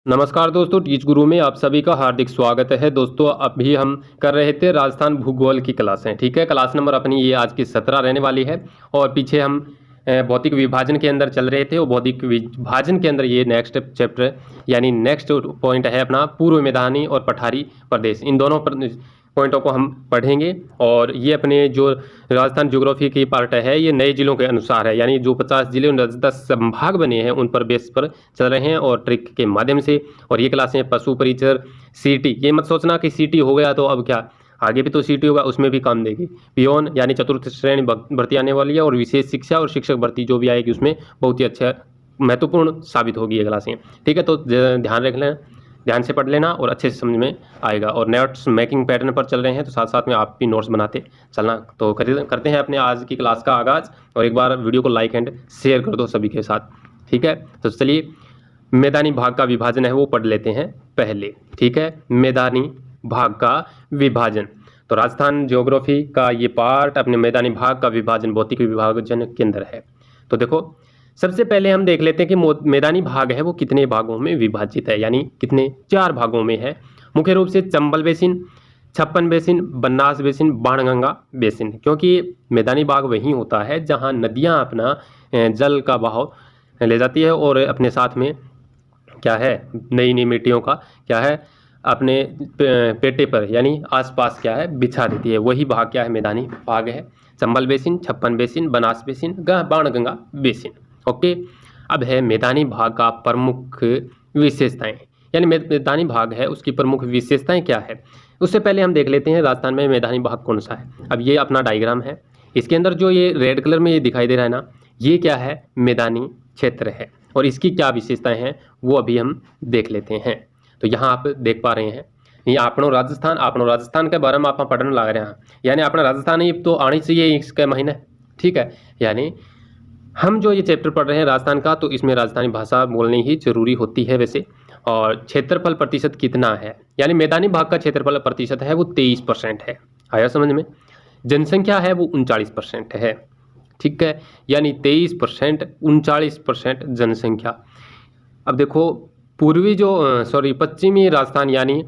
नमस्कार दोस्तों, टीच गुरु में आप सभी का हार्दिक स्वागत है। दोस्तों अभी हम कर रहे थे राजस्थान भूगोल की क्लासें। ठीक है, क्लास नंबर अपनी ये आज की 17 रहने वाली है। और पीछे हम भौतिक विभाजन के अंदर चल रहे थे और भौतिक विभाजन के अंदर ये नेक्स्ट चैप्टर यानी नेक्स्ट पॉइंट है अपना पूर्व मैदानी और पठारी प्रदेश। इन दोनों पॉइंटों को हम पढ़ेंगे। और ये अपने जो राजस्थान ज्योग्राफी की पार्ट है ये नए जिलों के अनुसार है, यानी जो 50 जिले 10 संभाग बने हैं उन पर बेस पर चल रहे हैं और ट्रिक के माध्यम से। और ये क्लासें पशु परिचर सीटी, ये मत सोचना कि सीटी हो गया तो अब क्या, आगे भी तो सीटी होगा, उसमें भी काम देगी। पियोन यानी चतुर्थ श्रेणी भर्ती आने वाली है और विशेष शिक्षा और शिक्षक भर्ती जो भी आएगी उसमें बहुत ही अच्छा महत्वपूर्ण साबित होगी ये क्लासें। ठीक है, तो ध्यान रख लें, ध्यान से पढ़ लेना और अच्छे से समझ में आएगा। और नोट्स मेकिंग पैटर्न पर चल रहे हैं तो साथ साथ में आप भी नोट्स बनाते चलना। तो करते हैं अपने आज की क्लास का आगाज़। और एक बार वीडियो को लाइक एंड शेयर कर दो सभी के साथ। ठीक है, तो चलिए मैदानी भाग का विभाजन है वो पढ़ लेते हैं पहले। ठीक है, मैदानी भाग का विभाजन। तो राजस्थान ज्योग्राफी का ये पार्ट अपने मैदानी भाग का विभाजन भौतिक विभाजन के अंदर है। तो देखो सबसे पहले हम देख लेते हैं कि मैदानी भाग है वो कितने भागों में विभाजित है, यानी कितने, 4 भागों में है। मुख्य रूप से चंबल बेसिन, छप्पन basin, Banas basin, Banganga basin. क्योंकि मैदानी भाग वही होता है जहां नदियां अपना जल का बहाव ले जाती है और अपने साथ में क्या है, नई नई मिट्टियों का क्या है अपने पेटे पर यानी आसपास क्या है बिछा देती है। वही भाग क्या है, मैदानी भाग है। चंबल बेसिन, छप्पन basin, Banas basin, Banganga basin. Okay, अब है मैदानी भाग का प्रमुख विशेषताएं, यानी मैदानी भाग है उसकी प्रमुख विशेषताएं क्या है। उससे पहले हम देख लेते हैं राजस्थान में मैदानी भाग कौन सा है। अब ये अपना डायग्राम है, इसके अंदर जो ये रेड कलर में ये दिखाई दे रहा है ना, ये क्या है, मैदानी क्षेत्र है। और इसकी क्या विशेषताएं हैं वो अभी हम देख लेते हैं। तो यहाँ आप देख पा रहे हैं, ये आपनो राजस्थान के बारे में आप पढ़ने लग रहे हैं, यानी अपना राजस्थान ही तो आनी चाहिए इसके महीने। ठीक है, यानी हम जो ये चैप्टर पढ़ रहे हैं राजस्थान का, तो इसमें राजस्थानी भाषा बोलनी ही जरूरी होती है वैसे। और क्षेत्रफल प्रतिशत कितना है, यानी मैदानी भाग का क्षेत्रफल प्रतिशत है वो 23% है। आया समझ में। जनसंख्या है वो 39% है। ठीक है, यानी 23% 39% जनसंख्या। अब देखो पूर्वी जो पश्चिमी राजस्थान यानी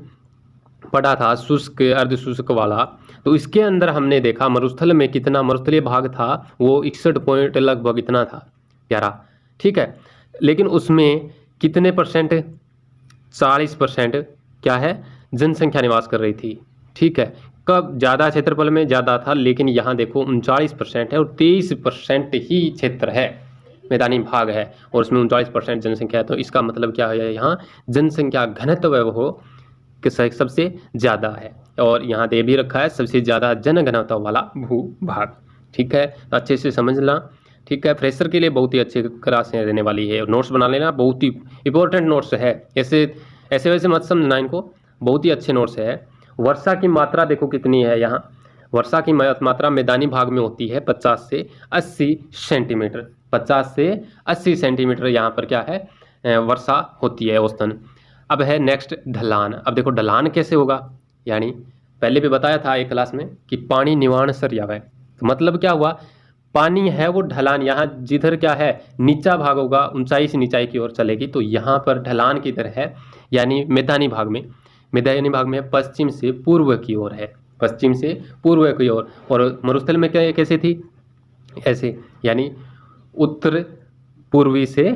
पढ़ा था शुष्क अर्ध शुष्क वाला, तो इसके अंदर हमने देखा मरुस्थल में कितना मरुस्थलीय भाग था वो 61 पॉइंट लगभग इतना था प्यारा। ठीक है, लेकिन उसमें कितने परसेंट, 40% क्या है जनसंख्या निवास कर रही थी। ठीक है, कब ज़्यादा क्षेत्रफल में ज़्यादा था, लेकिन यहाँ देखो 39% है और 23% ही क्षेत्र है मैदानी भाग है और उसमें 39% जनसंख्या है। तो इसका मतलब क्या है, यहाँ जनसंख्या घनत्व वो कि सबसे ज़्यादा है। और यहाँ दे भी रखा है सबसे ज़्यादा जनघनत्व वाला भूभाग। ठीक है, तो अच्छे से समझना। ठीक है, फ्रेशर के लिए बहुत ही अच्छी क्लासें रहने वाली है और नोट्स बना लेना, बहुत ही इंपॉर्टेंट नोट्स है। ऐसे वैसे मत समझना इनको, बहुत ही अच्छे नोट्स है। वर्षा की मात्रा देखो कितनी है यहाँ, वर्षा की मात्रा मैदानी भाग में होती है 50 से 80 सेंटीमीटर। 50 से 80 सेंटीमीटर यहाँ पर क्या है वर्षा होती है औसतन। अब है नेक्स्ट ढलान। अब देखो ढलान कैसे होगा, यानी पहले भी बताया था एक क्लास में कि पानी निवाण सर जावे। तो मतलब क्या हुआ, पानी है वो ढलान, यहाँ जिधर क्या है नीचा भाग होगा ऊंचाई से नीचाई की ओर चलेगी, तो यहाँ पर ढलान किधर है, यानी मैदानी भाग में पश्चिम से पूर्व की ओर है, पश्चिम से पूर्व की ओर। और मरुस्थल में क्या कैसे थी, ऐसे, यानी उत्तर पूर्वी से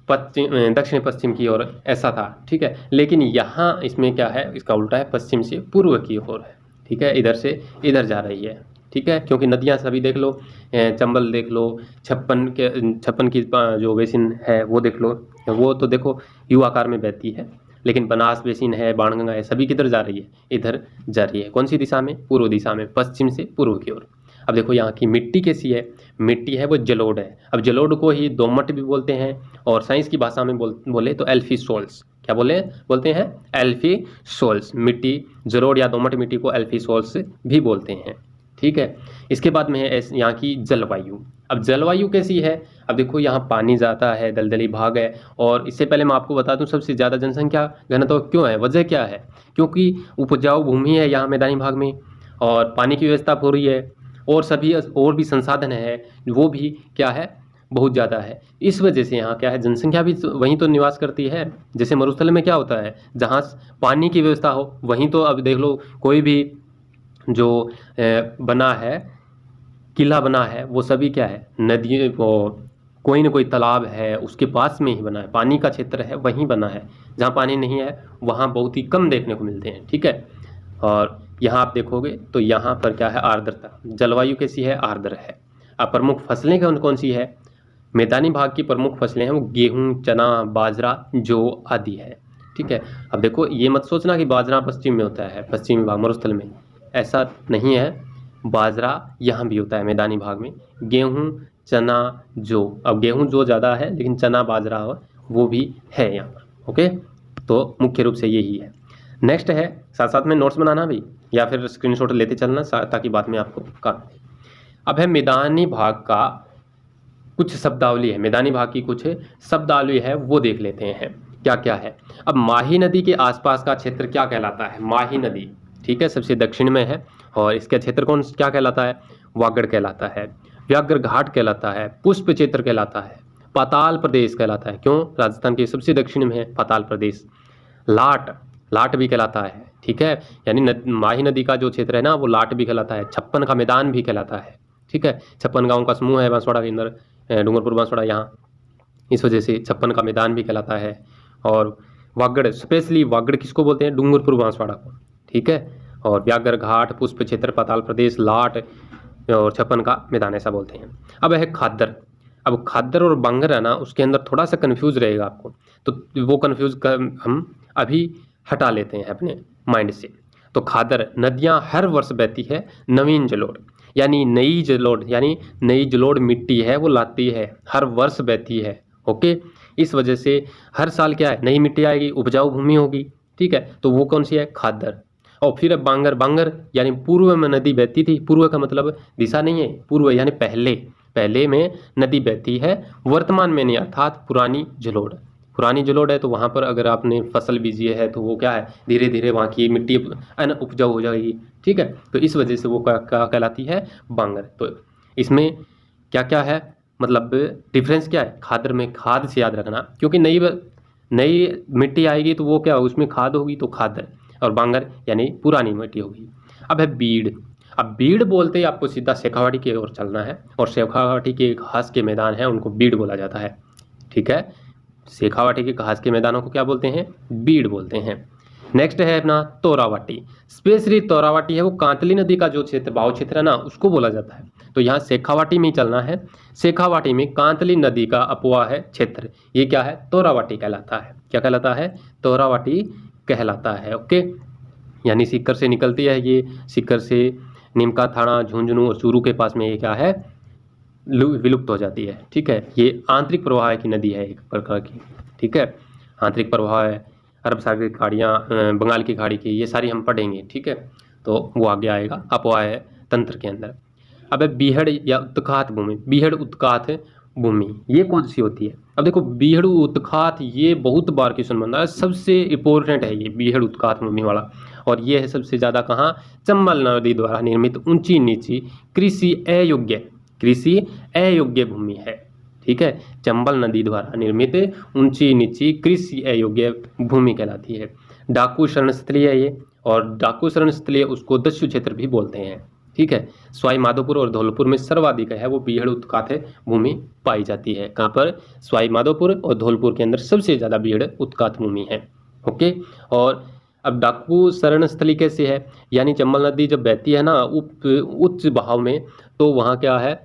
पश्चिम दक्षिण पश्चिम की ओर ऐसा था। ठीक है, लेकिन यहाँ इसमें क्या है, इसका उल्टा है, पश्चिम से पूर्व की ओर है। ठीक है, इधर से इधर जा रही है। ठीक है, क्योंकि नदियाँ सभी देख लो, चंबल देख लो, छप्पन की जो बेसिन है वो देख लो, वो तो देखो यू आकार में बहती है। लेकिन बनास बेसिन है, बाणगंगा है, सभी किधर जा रही है, इधर जा रही है। कौन सी दिशा में, पूर्व दिशा में, पश्चिम से पूर्व की ओर। अब देखो यहाँ की मिट्टी कैसी है, मिट्टी है वो जलोढ़ है। अब जलोढ़ को ही दोमट भी बोलते हैं और साइंस की भाषा में बोले तो एल्फी सोल्स, क्या बोलते हैं एल्फी सोल्स। मिट्टी जलोढ़ या दोमट मिट्टी को एल्फी सोल्स भी बोलते हैं। ठीक है, इसके बाद में है यहाँ की जलवायु। अब जलवायु कैसी है, अब देखो यहाँ पानी जाता है, दलदली भाग है। और इससे पहले मैं आपको बता दूं सबसे ज़्यादा जनसंख्या घनत्व क्यों है, वजह क्या है, क्योंकि उपजाऊ भूमि है यहाँ मैदानी भाग में और पानी की व्यवस्था हो रही है और सभी और भी संसाधन है वो भी क्या है बहुत ज़्यादा है। इस वजह से यहाँ क्या है, जनसंख्या भी वहीं तो निवास करती है। जैसे मरुस्थल में क्या होता है, जहाँ पानी की व्यवस्था हो वहीं तो, अब देख लो कोई भी जो बना है, किला बना है, वो सभी क्या है, नदी, वो कोई ना कोई तालाब है उसके पास में ही बना है, पानी का क्षेत्र है वहीं बना है। जहाँ पानी नहीं है वहाँ बहुत ही कम देखने को मिलते हैं, ठीक है। और यहाँ आप देखोगे तो यहाँ पर क्या है, आर्द्रता, जलवायु कैसी है, आर्द्र है। अब प्रमुख फसलें कौन कौन सी है, मैदानी भाग की प्रमुख फसलें हैं वो गेहूँ, चना, बाजरा, जौ आदि है, ठीक है। अब देखो ये मत सोचना कि बाजरा पश्चिम में होता है, पश्चिमी भाग मरुस्थल में, ऐसा नहीं है। बाजरा यहाँ भी होता है मैदानी भाग में, गेहूँ, चना, जौ। अब गेहूँ जौ ज़्यादा है लेकिन चना बाजरा वो भी है यहाँ पर, ओके। तो मुख्य रूप से यही है। नेक्स्ट है, साथ साथ में नोट्स बनाना भी या फिर स्क्रीनशॉट लेते चलना ताकि बाद में आपको काम। अब है मैदानी भाग का कुछ शब्दावली है, मैदानी भाग की कुछ शब्दावली है वो देख लेते हैं क्या क्या है। अब माही नदी के आसपास का क्षेत्र क्या कहलाता है, माही नदी, ठीक है, सबसे दक्षिण में है। और इसका क्षेत्र कौन क्या कहलाता है, वागड़ कहलाता है, व्याघ्र घाट कहलाता है, पुष्प क्षेत्र कहलाता है, पाताल प्रदेश कहलाता है। क्यों, राजस्थान के सबसे दक्षिण में है पाताल प्रदेश। लाट, लाट भी कहलाता है, ठीक है, यानी माही नदी का जो क्षेत्र है ना वो लाट भी कहलाता है। छप्पन का मैदान भी कहलाता है, ठीक है, 56 गाँव का समूह है बांसवाड़ा के अंदर, डूंगरपुर बांसवाड़ा यहाँ, इस वजह से 56 का मैदान भी कहलाता है। और वागड़, स्पेशली वागड़ किसको बोलते हैं, डूंगरपुर बांसवाड़ा को, ठीक है। और व्याघ्र घाट, पुष्प क्षेत्र, पाताल प्रदेश, लाट और 56 का मैदान ऐसा बोलते हैं। अब है खादर। अब खादर और बांगर है ना, उसके अंदर थोड़ा सा कन्फ्यूज रहेगा आपको, तो वो कन्फ्यूज हम अभी हटा लेते हैं अपने माइंड से। तो खादर, नदियाँ हर वर्ष बहती है नवीन जलोढ़, यानी नई जलोढ़, यानी नई जलोढ़ मिट्टी है वो लाती है, हर वर्ष बहती है, ओके। इस वजह से हर साल क्या है, नई मिट्टी आएगी, उपजाऊ भूमि होगी, ठीक है। तो वो कौन सी है, खादर। और फिर बांगर, बांगर यानी पूर्व में नदी बहती थी, पूर्व का मतलब दिशा नहीं है, पूर्व यानी पहले, पहले में नदी बहती है, वर्तमान में नहीं, अर्थात पुरानी जलोढ़। पुरानी जलोढ़ है तो वहाँ पर अगर आपने फसल बीजी है तो वो क्या है, धीरे धीरे वहाँ की मिट्टी उपजाऊ हो जाएगी, ठीक है। तो इस वजह से वो क्या कहलाती है, बांगर। तो इसमें क्या क्या है, मतलब डिफरेंस क्या है, खादर में खाद से याद रखना, क्योंकि नई मिट्टी आएगी तो वो क्या होगी, उसमें खाद होगी तो खादर, और बांगर यानी पुरानी मिट्टी होगी। अब है बीड़। अब बीड़ बोलते ही आपको सीधा शेखावाटी की ओर चलना है, और शेखावाटी के घास के मैदान हैं उनको बीड़ बोला जाता है, ठीक है। शेखावाटी के घास के मैदानों को क्या बोलते हैं, बीड़ बोलते हैं। नेक्स्ट है अपना तोरावाटी। स्पेशली तोरावाटी है वो कांतली नदी का जो क्षेत्र, भाव क्षेत्र है ना, उसको बोला जाता है। तो यहाँ शेखावाटी में ही चलना है। शेखावाटी में कांतली नदी का अपवा है क्षेत्र, ये क्या है, तोरावाटी कहलाता है। क्या कहलाता है, तोरावाटी कहलाता है, ओके। यानी सीकर से निकलती है ये, सीकर से निमका, थाना, झुंझुनू और चूरू के पास में ये क्या है, विलुप्त हो जाती है, ठीक है। ये आंतरिक प्रवाह की नदी है एक प्रकार की, ठीक है। आंतरिक प्रवाह है, अरब सागर की खाड़ियाँ, बंगाल की खाड़ी की, ये सारी हम पढ़ेंगे, ठीक है। तो वो आगे आएगा अपवाह तंत्र के अंदर। अब है बीहड़ या उत्खात भूमि। बीहड़ उत्खात भूमि ये कौन सी होती है, अब देखो बीहड़ उत्खात ये बहुत बार क्वेश्चन बनता है, सबसे इम्पोर्टेंट है ये बीहड़ उत्खात भूमि वाला। और ये है सबसे ज़्यादा कहाँ, चंबल नदी द्वारा निर्मित ऊंची नीची कृषि अयोग्य भूमि है, ठीक है। चंबल नदी द्वारा निर्मित ऊंची नीची कृषि अयोग्य भूमि कहलाती है। डाकू शरणस्थली है ये, और डाकू शरणस्थली उसको दस्यु क्षेत्र भी बोलते हैं, ठीक है। सवाई माधोपुर और धौलपुर में सर्वाधिक है वो बीहड़ उत्खात भूमि पाई जाती है। कहाँ पर, सवाई माधोपुर और धौलपुर के अंदर सबसे ज़्यादा बीहड़ उत्खात भूमि है, ओके। और अब डाकू शरणस्थली कैसे है, यानी चंबल नदी जब बहती है ना उच्च बहाव में, तो वहाँ क्या है,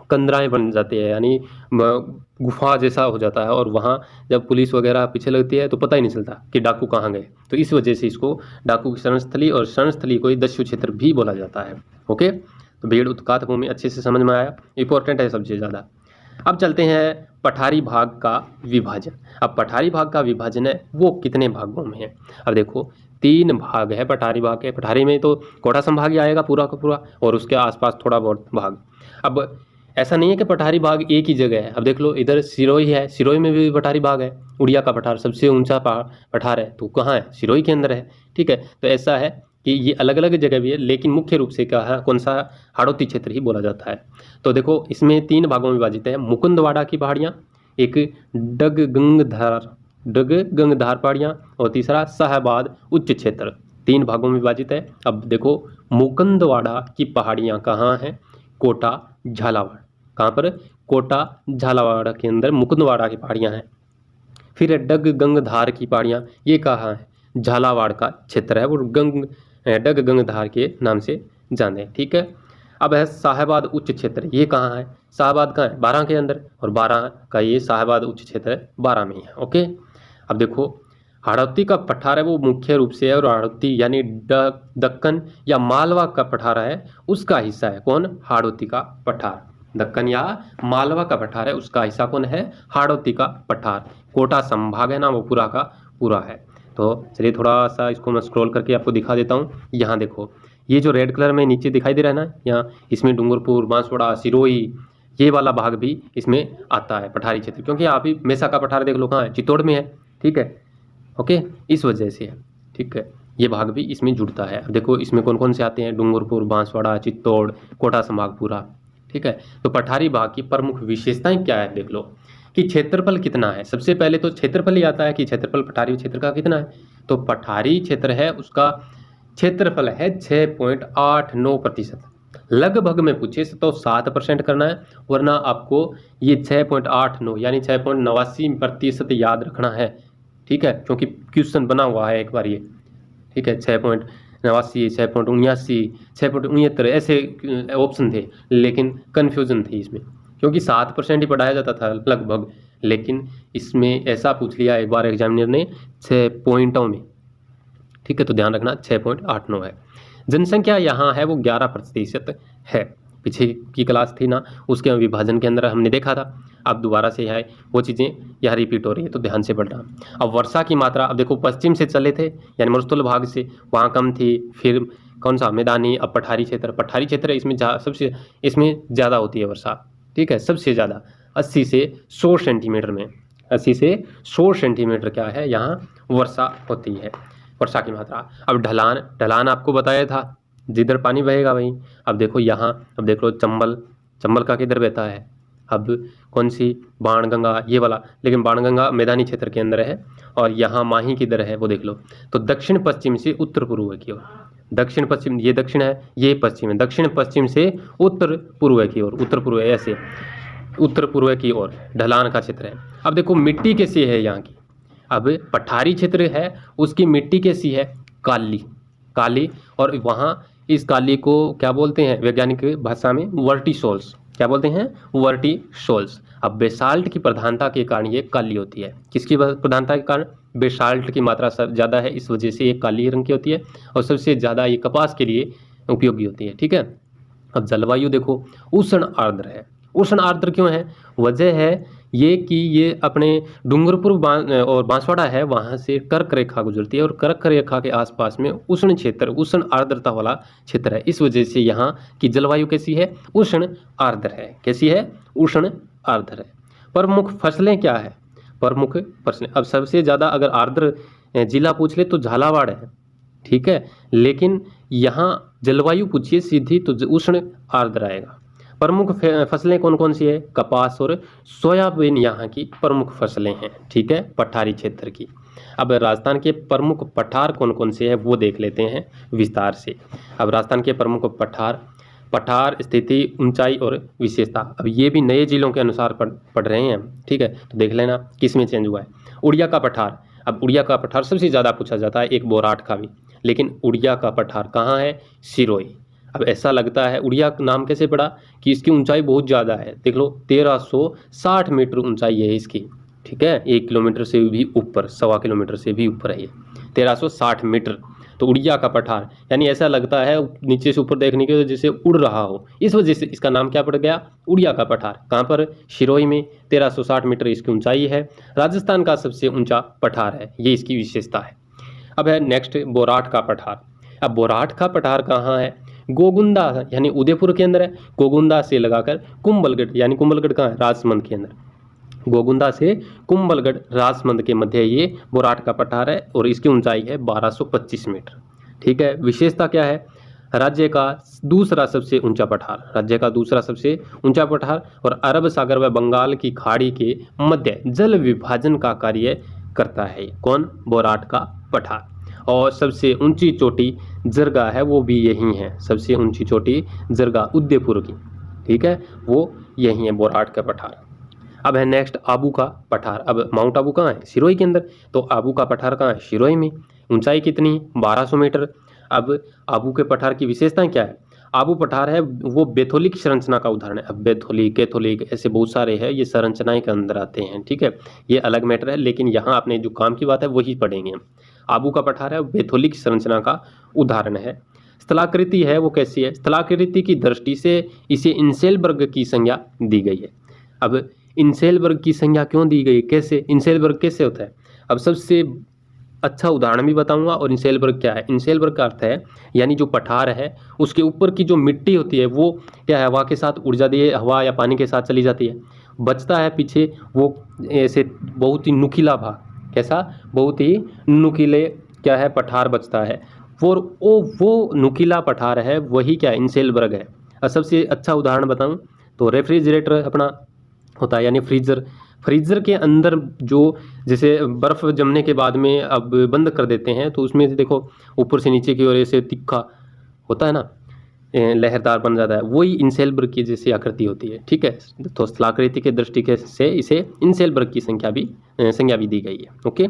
कंदराएं बन जाती है, यानी गुफा जैसा हो जाता है, और वहाँ जब पुलिस वगैरह पीछे लगती है तो पता ही नहीं चलता कि डाकू कहाँ गए। तो इस वजह से इसको डाकू की शरणस्थली और शरणस्थली को दस्यु क्षेत्र भी बोला जाता है, ओके। तो बीहड़ उत्खात भूमि अच्छे से समझ में आया, इंपॉर्टेंट है सबसे ज़्यादा। अब चलते हैं पठारी भाग का विभाजन। अब पठारी भाग का विभाजन है वो कितने भागों में है, अब देखो 3 भाग है पठारी भाग के। पठारी में तो कोटा संभाग ही आएगा पूरा का पूरा, और उसके आसपास थोड़ा बहुत भाग। अब ऐसा नहीं है कि पठारी भाग एक ही जगह है, अब देख लो इधर सिरोही है, सिरोही में भी पठारी भाग है, उड़िया का पठार सबसे ऊंचा पठार है, तो कहाँ है, सिरोही के अंदर है, ठीक है। तो ऐसा है कि ये अलग अलग जगह भी है, लेकिन मुख्य रूप से क्या है, कौन सा, हाड़ौती क्षेत्र ही बोला जाता है। तो देखो इसमें 3 भागों में विभाजित है, मुकुंदवाड़ा की पहाड़ियाँ, एक डगगंगधार पहाड़ियाँ और तीसरा शाहबाद उच्च क्षेत्र। 3 भागों में विभाजित है। अब देखो मुकुंदवाड़ा की पहाड़ियाँ कहाँ हैं, कोटा झालावाड़। कहाँ पर, कोटा झालावाड़ के अंदर मुकुंदवाड़ा की पहाड़ियाँ हैं। फिर डगगंगधार की पहाड़ियाँ, ये कहाँ है, झालावाड़ का क्षेत्र है, वो डगगंगधार के नाम से जाने, ठीक है। अब है शाहबाद उच्च क्षेत्र, ये कहाँ है, शाहबाद कहाँ है, 12 के अंदर, और 12 का ये शाहबाद उच्च क्षेत्र 12 में ही है, ओके। अब देखो हाड़ौती का पठार है वो मुख्य रूप से है, और हाड़ौती यानी दक्कन या मालवा का पठार है, उसका हिस्सा है कौन, हाड़ौती का पठार। दक्कन या मालवा का पठार है, उसका हिस्सा कौन है, हाड़ौती का पठार। कोटा संभाग है ना, वो पूरा का पूरा है। तो चलिए थोड़ा सा इसको मैं स्क्रॉल करके आपको दिखा देता हूँ। यहाँ देखो ये जो रेड कलर में नीचे दिखाई दे रहा है ना, यहाँ इसमें डूंगरपुर, बांसवाड़ा, सिरोही, ये वाला भाग भी इसमें आता है पठारी क्षेत्र, क्योंकि आप ही मेसा का पठार देख लो कहाँ है, चित्तौड़ में है, ठीक है, ओके, इस वजह से है, ठीक है, ये भाग भी इसमें जुड़ता है। अब देखो इसमें कौन कौन से आते हैं, डूंगरपुर, बांसवाड़ा, चित्तौड़, कोटा संभाग पूरा, ठीक है। तो पठारी भाग की प्रमुख विशेषताएं क्या है, देख लो कि क्षेत्रफल कितना है। सबसे पहले तो क्षेत्रफल ही आता है कि क्षेत्रफल पठारी क्षेत्र का कितना है। तो पठारी क्षेत्र है, उसका क्षेत्रफल है 6.89%। लगभग में पूछे तो 7% करना है, वरना आपको ये 6.89 यानी 6.89% याद रखना है, ठीक है, क्योंकि क्वेश्चन बना हुआ है एक बार ये, ठीक है, 6.89, 6.79, 6.69 ऐसे ऑप्शन थे, लेकिन कन्फ्यूजन थी इसमें, क्योंकि 7% ही पढ़ाया जाता था लगभग, लेकिन इसमें ऐसा पूछ लिया एक बार एग्जामिनर ने 6 पॉइंटों में, ठीक है, तो ध्यान रखना 6.89 है। जनसंख्या यहाँ है वो 11% है। पीछे की क्लास थी ना, उसके विभाजन के अंदर हमने देखा था, अब दोबारा से है वो चीज़ें यहाँ रिपीट हो रही है, तो ध्यान से पढ़ना। अब वर्षा की मात्रा, अब देखो पश्चिम से चले थे यानी मरुस्थल भाग से, वहाँ कम थी, फिर कौन सा, मैदानी, अब पठारी क्षेत्र इसमें सबसे इसमें ज़्यादा होती है वर्षा, ठीक है, सबसे ज़्यादा 80 से 100 सेंटीमीटर में, 80 से 100 सेंटीमीटर क्या है यहाँ वर्षा होती है, वर्षा की मात्रा। अब ढलान आपको बताया था, जिधर पानी बहेगा वहीं। अब देखो यहाँ, अब देख लो चंबल का किधर बहता है, अब कौन सी, बाणगंगा, ये वाला, लेकिन बाणगंगा मैदानी क्षेत्र के अंदर है, और यहाँ माही किधर है वो देख लो। तो दक्षिण पश्चिम से उत्तर पूर्व की ओर, दक्षिण पश्चिम, ये दक्षिण है, ये पश्चिम है, दक्षिण पश्चिम से उत्तर पूर्व की ओर, उत्तर पूर्व ऐसे उत्तर पूर्व की ओर ढलान का क्षेत्र है। अब देखो मिट्टी कैसी है यहाँ की, अब पठारी क्षेत्र है उसकी मिट्टी कैसी है, काली, और वहाँ इस काली को क्या बोलते हैं वैज्ञानिक भाषा में, वर्टिसोल्स, क्या बोलते हैं, वर्टिसोल्स। अब बेसाल्ट की प्रधानता के कारण ये काली होती है, किसकी प्रधानता के कारण, बेसाल्ट की मात्रा ज़्यादा है, इस वजह से ये काली रंग की होती है, और सबसे ज़्यादा ये कपास के लिए उपयोगी होती है, ठीक है। अब जलवायु देखो उष्ण आर्द्र है, उष्ण आर्द्र क्यों है, वजह है ये कि ये अपने डूंगरपुर और बांसवाड़ा है, वहाँ से कर्क रेखा गुजरती है, और कर्क रेखा के आसपास में उष्ण क्षेत्र, उष्ण आर्द्रता वाला क्षेत्र है, इस वजह से यहाँ की जलवायु कैसी है, उष्ण आर्द्र है, कैसी है, उष्ण आर्द्र है। प्रमुख फसलें क्या है, प्रमुख फसलें, अब सबसे ज़्यादा अगर आर्द्र जिला पूछ ले तो झालावाड़ है, ठीक है, लेकिन यहाँ जलवायु पूछिए सीधी तो उष्ण आर्द्र आएगा। प्रमुख फसलें कौन कौन सी है, कपास और सोयाबीन यहाँ की प्रमुख फसलें हैं, ठीक है, पठारी क्षेत्र की। अब राजस्थान के प्रमुख पठार कौन कौन से हैं वो देख लेते हैं विस्तार से। अब राजस्थान के प्रमुख पठार स्थिति, ऊंचाई और विशेषता, अब ये भी नए जिलों के अनुसार पढ़ रहे हैं, ठीक है, तो देख लेना किस में चेंज हुआ है। उड़िया का पठार, अब उड़िया का पठार सबसे ज़्यादा पूछा जाता है, एक बोराट का भी, लेकिन उड़िया का पठार कहाँ है, सिरोही। अब ऐसा लगता है उड़िया नाम कैसे पड़ा कि इसकी ऊंचाई बहुत ज़्यादा है, देख लो 1360 मीटर ऊंचाई है इसकी, ठीक है, 1 किलोमीटर से भी ऊपर, 1.25 किलोमीटर से भी ऊपर है ये, 1360 मीटर। तो उड़िया का पठार यानी ऐसा लगता है नीचे से ऊपर देखने के जैसे उड़ रहा हो, इस वजह से इसका नाम क्या पड़ गया, उड़िया का पठार। कहाँ पर, सिरोही में, 1360 मीटर इसकी ऊंचाई है, राजस्थान का सबसे ऊंचा पठार है, ये इसकी विशेषता है। अब है नेक्स्ट बोराट का पठार। अब बोराट का पठार कहाँ है, गोगुंदा यानी उदयपुर के अंदर है, गोगुंदा से लगाकर कुंभलगढ़, यानी कुंभलगढ़ कहाँ है, राजसमंद के अंदर, गोगुंदा से कुंभलगढ़ राजसमंद के मध्य ये बोराट का पठार है, और इसकी ऊंचाई है 1225 मीटर, ठीक है। विशेषता क्या है? राज्य का दूसरा सबसे ऊंचा पठार, राज्य का दूसरा सबसे ऊंचा पठार और अरब सागर व बंगाल की खाड़ी के मध्य जल विभाजन का कार्य करता है। कौन? बोराट का पठार। और सबसे ऊंची चोटी जरगा है, वो भी यही है, सबसे ऊंची चोटी जरगा उदयपुर की, ठीक है, वो यही है बोराट का पठार। अब है नेक्स्ट आबू का पठार। अब माउंट आबू कहाँ है? सिरोही के अंदर। तो आबू का पठार कहाँ है? सिरोही में। ऊंचाई कितनी? 1200 मीटर। अब आबू के पठार की विशेषताएं क्या है? आबू पठार है वो बेथोलिक संरचना का उदाहरण है। अब बेथोलिक, कैथोलिक ऐसे बहुत सारे हैं, ये संरचनाएं के अंदर आते हैं, ठीक है, ये अलग मैटर है, लेकिन यहाँ आपने जो काम की बात है वही पढ़ेंगे हम। आबू का पठार है बेथोलिक संरचना का उदाहरण है। स्थलाकृति है वो कैसी है? स्थलाकृति की दृष्टि से इसे इंसेलबर्ग की संज्ञा दी गई है। अब इंसेलबर्ग की संज्ञा क्यों दी गई? कैसे इंसेलबर्ग कैसे होता है? अब सबसे अच्छा उदाहरण भी बताऊंगा। और इंसेलबर्ग क्या है? इंसेलबर्ग का अर्थ है यानी जो पठार है उसके ऊपर की जो मिट्टी होती है वो क्या है, हवा के साथ उड़ जाती है, हवा या पानी के साथ चली जाती है, बचता है पीछे वो ऐसे बहुत ही नुकीला भाग। कैसा? बहुत ही नुकीले क्या है, पठार बचता है। वो नुकीला पठार है वही क्या है, इंसेलबर्ग है। और सबसे अच्छा उदाहरण बताऊं तो रेफ्रिजरेटर अपना होता है यानी फ्रीजर। फ्रीजर के अंदर जो जैसे बर्फ़ जमने के बाद में अब बंद कर देते हैं तो उसमें से देखो ऊपर से नीचे की ओर ऐसे तिक्खा होता है ना, लहरदार बन जाता है, वही इंसेलबर्ग की जैसी आकृति होती है, ठीक है। तो स्थलाकृति के दृष्टि से इसे इंसेलबर्ग की संज्ञा भी दी गई है। ओके।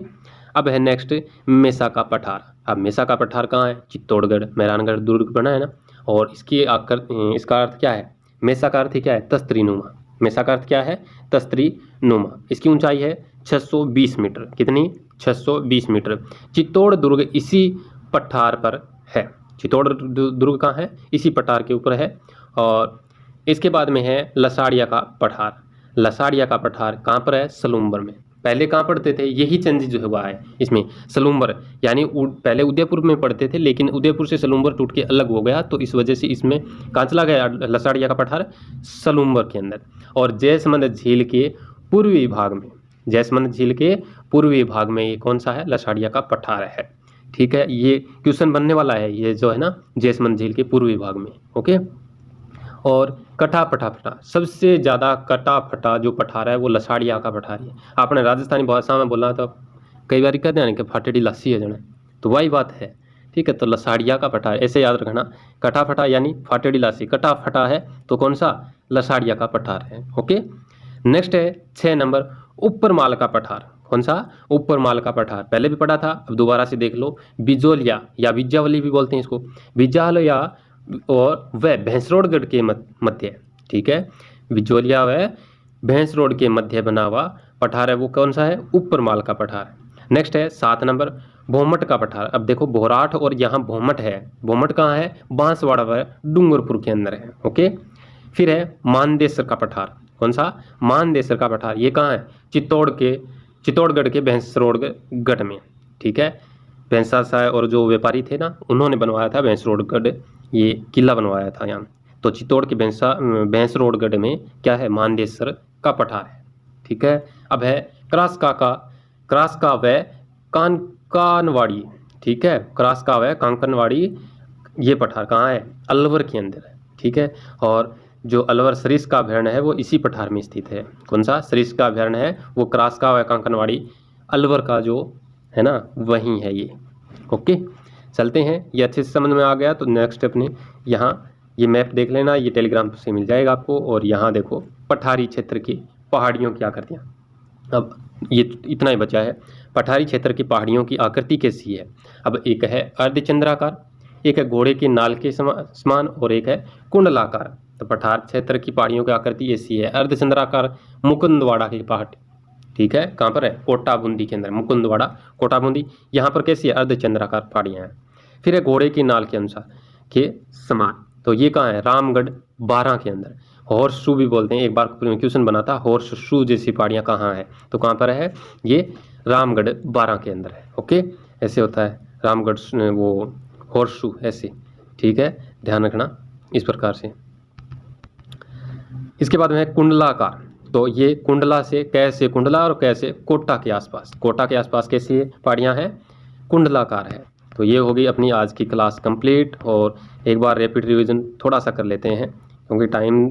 अब है नेक्स्ट मेसा का पठार। अब मेसा का पठार कहाँ है? चित्तौड़गढ़, मेहरानगढ़ दुर्ग बना है ना। और इसका अर्थ क्या है? मेसा का अर्थ क्या है? तस्त्रीनुमा। मेसा का अर्थ क्या है? तस्त्रीनुमा। इसकी ऊंचाई है 620 मीटर। कितनी? 620 मीटर। चित्तौड़ दुर्ग इसी पठार पर है। चित्तौड़ दुर्ग कहाँ है? इसी पठार के ऊपर है। और इसके बाद में है लसाड़िया का पठार। लसाड़िया का पठार कहाँ पर है? सलूम्बर में। पहले कहाँ पढ़ते थे? यही चेंज जो हुआ है इसमें, सलूम्बर यानी पहले उदयपुर में पढ़ते थे, लेकिन उदयपुर से सलूम्बर टूट के अलग हो गया, तो इस वजह से इसमें कहाँ चला गया लसाड़िया का पठार? सलूम्बर के अंदर। और जैसमंद झील के पूर्वी भाग में, जैसमंद झील के पूर्वी भाग में ये कौन सा है? लसाड़िया का पठार है, ठीक है। ये क्वेश्चन बनने वाला है, ये जो है ना जैसमंद झील के पूर्वी भाग में। ओके। और कटा फटा फटा, सबसे ज़्यादा कटा फटा जो पठार है वो लसाड़िया का पठार है। आपने राजस्थानी भाषा में बोला तो कई बार कहते हैं कि फाटेडी लासी है जने, तो वही बात है, ठीक है। तो लसाड़िया का पठार ऐसे याद रखना, कटा फटा यानी फाटेडी लासी, कटा फटा है तो कौन सा? लसाड़िया का पठार है। ओके। नेक्स्ट है 6 नंबर ऊपर माल का पठार। कौन सा? ऊपर माल का पठार। पहले भी पढ़ा था, अब दोबारा से देख लो। बिजोलिया या बिज्जावली भी बोलते हैं इसको, बिज्जावलिया और वह भैंसरोडगढ़ के मध्य, ठीक है, बिजोलिया व भैंसरोड के मध्य बना हुआ पठार है वो कौन सा है? ऊपर माल का पठार। नेक्स्ट है 7 नंबर भोमट का पठार। अब देखो बोराट और यहाँ भोमट है, भोमट कहाँ है? बांसवाड़ा व डूंगरपुर के अंदर है। ओके। फिर है मानदेसर का पठार। कौन सा? मानदेसर का पठार। ये कहाँ है? चित्तौड़गढ़ के भैंसरोडगढ़ में, ठीक है। भैंसा सा और जो व्यापारी थे ना उन्होंने बनवाया था भैंसरोडगढ़, ये किला बनवाया था यहाँ। तो चित्तौड़ के भैंसरोडगढ़ में क्या है? मानदेसर का पठार है, ठीक है। अब है क्रास्का व कानकानवाड़ी, ठीक है, क्रास्का व कांकनवाड़ी, ये पठार कहाँ है? अलवर के अंदर है, ठीक है। और जो अलवर सरिस्का अभयारण्य है वो इसी पठार में स्थित है। कौन सा? सरिस्का अभयारण्य है वो क्रास्का व कांकनवाड़ी अलवर का जो है ना वही है ये। ओके, चलते हैं। ये अच्छे से समझ में आ गया तो नेक्स्ट अपने यहाँ ये मैप देख लेना, ये टेलीग्राम से मिल जाएगा आपको। और यहाँ देखो पठारी क्षेत्र की पहाड़ियों की आकृतियाँ। अब ये इतना ही बचा है, पठारी क्षेत्र की पहाड़ियों की आकृति कैसी है। अब एक है अर्धचंद्राकार, एक है घोड़े के नाल के समान और एक है कुंडलाकार। तो पठार क्षेत्र की पहाड़ियों की आकृति ऐसी है। अर्धचंद्राकार मुकुंदवाड़ा की पहाड़, ठीक है, कहाँ पर है? कोटा बूंदी के अंदर, मुकुंदवाड़ा कोटा बूंदी, यहाँ पर कैसी है? अर्धचंद्राकार पहाड़ियाँ हैं। फिर है घोड़े की नाल के अनुसार के समान, तो ये कहाँ है? रामगढ़ 12 के अंदर। हॉर्स शू भी बोलते हैं, एक बार क्वेश्चन बना था हॉर्स शू जैसी पहाड़ियाँ कहाँ है, तो कहाँ पर है? ये रामगढ़ 12 के अंदर है। ओके, ऐसे होता है रामगढ़ वो हॉर्स शू ऐसे, ठीक है, ध्यान रखना इस प्रकार से। इसके बाद में कुंडलाकार, तो ये कुंडला से कैसे कुंडला और कैसे कोटा के आसपास, कोटा के आसपास कैसी पहाड़ियाँ हैं? कुंडलाकार है। तो ये होगी अपनी आज की क्लास कंप्लीट। और एक बार रैपिड रिवीजन थोड़ा सा कर लेते हैं क्योंकि टाइम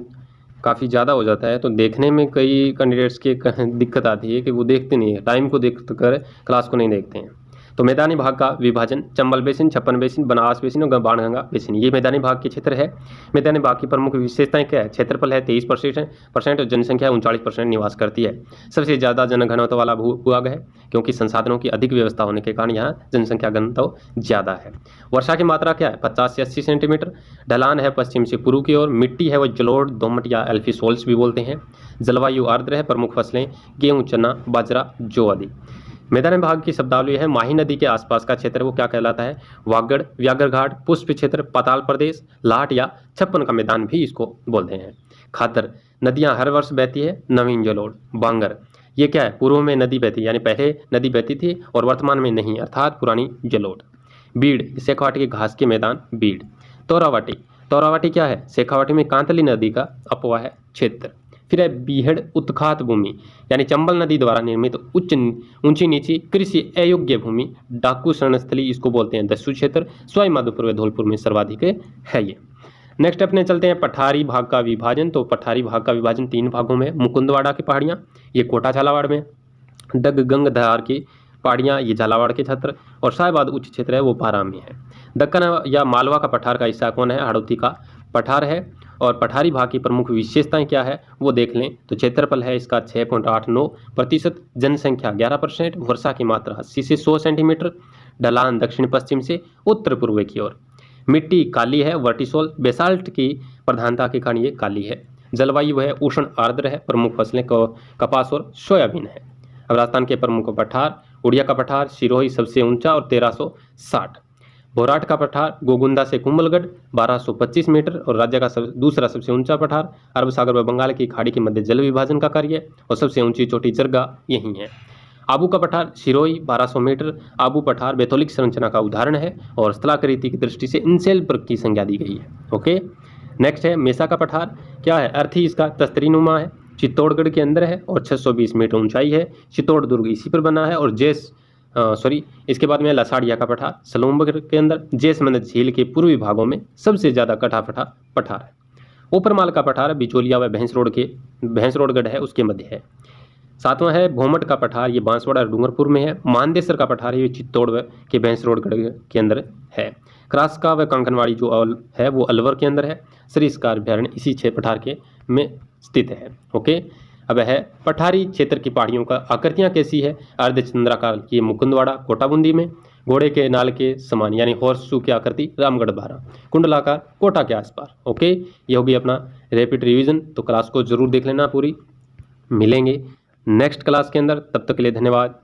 काफ़ी ज़्यादा हो जाता है, तो देखने में कई कैंडिडेट्स की दिक्कत आती है कि वो देखते नहीं है, टाइम को देख कर क्लास को नहीं देखते हैं। तो मैदानी भाग का विभाजन चंबल बेसिन, छप्पन बेसिन, बनास बेसिन और बाणगंगा बेसिन, ये मैदानी भाग के क्षेत्र है। मैदानी भाग की प्रमुख विशेषताएं क्या है? क्षेत्रफल है 23% और जनसंख्या 39% निवास करती है। सबसे ज़्यादा जनघनत्व वाला भूभाग है क्योंकि संसाधनों की अधिक व्यवस्था होने के कारण यहाँ जनसंख्या घनत्व ज़्यादा है। वर्षा की मात्रा क्या है? 50 से 80 सेंटीमीटर। ढलान है पश्चिम से पूर्व की ओर। मिट्टी है वो जलोढ़, दोमट या एल्फी सोल्स भी बोलते हैं। जलवायु आर्द्र है। प्रमुख फसलें गेहूँ, चना, बाजरा, जौ आदि। मैदानी भाग की शब्दावली है। माही नदी के आसपास का क्षेत्र वो क्या कहलाता है? वागड़, व्याघ्र घाट, पुष्प क्षेत्र, पाताल प्रदेश, लाट या छप्पन का मैदान भी इसको बोलते हैं। खातर नदियां हर वर्ष बहती है। नवीन जलोढ़, बांगर, ये क्या है? पूर्व में नदी बहती यानी पहले नदी बहती थी और वर्तमान में नहीं, अर्थात पुरानी जलोढ़। बीड़, शेखावाटी के घास के मैदान बीड़। तोरावाटी, तोरावाटी क्या है? शेखावाटी में कांतली नदी का अपवाह क्षेत्र। फिर है बीहड़ उत्खात भूमि यानी चंबल नदी द्वारा निर्मित ऊंची नीची कृषि अयोग्य भूमि। डाकू शरणस्थली इसको बोलते हैं। दस्यु क्षेत्र सवाई माधोपुर व धौलपुर में सर्वाधिक है ये। नेक्स्ट अपने चलते हैं पठारी भाग का विभाजन। तो पठारी भाग का विभाजन 3 भागों में। मुकुंदवाड़ा की पहाड़ियाँ, ये कोटा झालावाड़ में। गंगधार की पहाड़ियाँ, ये झालावाड़ के क्षेत्र। और साहिबाद उच्च क्षेत्र है वो बारां में है। दक्कन या मालवा का पठार का हिस्सा कौन है? हाड़ौती का पठार है। और पठारी भाग की प्रमुख विशेषताएं क्या है वो देख लें। तो क्षेत्रफल है इसका 6.89%, जनसंख्या 11%, वर्षा की मात्रा 80 से 100 सेंटीमीटर, ढलान दक्षिण पश्चिम से उत्तर पूर्व की ओर। मिट्टी काली है, वर्टिसोल बेसाल्ट की प्रधानता के कारण ये काली है। जलवायु है उष्ण आर्द्र है। प्रमुख फसलें कपास और सोयाबीन है। अब राजस्थान के प्रमुख पठार, उड़िया का पठार सिरोही सबसे ऊंचा और 1360। भोराट का पठार गोगुंदा से कुंभलगढ़ 1225 मीटर और राज्य का दूसरा सबसे ऊंचा पठार अरब सागर व बंगाल की खाड़ी के मध्य जल विभाजन का कार्य और सबसे ऊंची चोटी जरगा यही है। आबू का पठार सिरोही 1200 मीटर। आबू पठार बैथोलिक संरचना का उदाहरण है और स्थलाकृति की दृष्टि से इनसेल पर की संज्ञा दी गई है। ओके, नेक्स्ट है मेसा का पठार, क्या है? अर्थी इसका तस्तरीनुमा है, चित्तौड़गढ़ के अंदर है और 620 मीटर ऊंचाई है। चित्तौड़ दुर्ग इसी पर बना है। और इसके बाद में लसाड़िया का पठार सलोमगढ़ के अंदर जैसमंद झील के पूर्वी भागों में सबसे ज़्यादा पठार है। ऊपरमाल का पठार बिचौलिया व भैंसरोडगढ़ है उसके मध्य है। 7वां है भोमट का पठार, ये बांसवाड़ा डूंगरपुर में है। मानदेसर का पठार ये चित्तौड़ के भैंसरोडगढ़ के अंदर है। क्रास्का व कंकनवाड़ी जो है वो अलवर के अंदर है। सरिस्का अभ्यारण्य इसी 6 पठार के में स्थित है। ओके, अब है पठारी क्षेत्र की पहाड़ियों का आकृतियाँ कैसी है? अर्धचंद्राकार की मुकुंदवाड़ा कोटाबूंदी में, घोड़े के नाल के समान यानी हॉर्सशू की आकृति रामगढ़ बारा, कुंडलाकार कोटा के आसपास। ओके, ये होगी अपना रैपिड रिवीजन। तो क्लास को जरूर देख लेना पूरी। मिलेंगे नेक्स्ट क्लास के अंदर, तब तक के लिए धन्यवाद।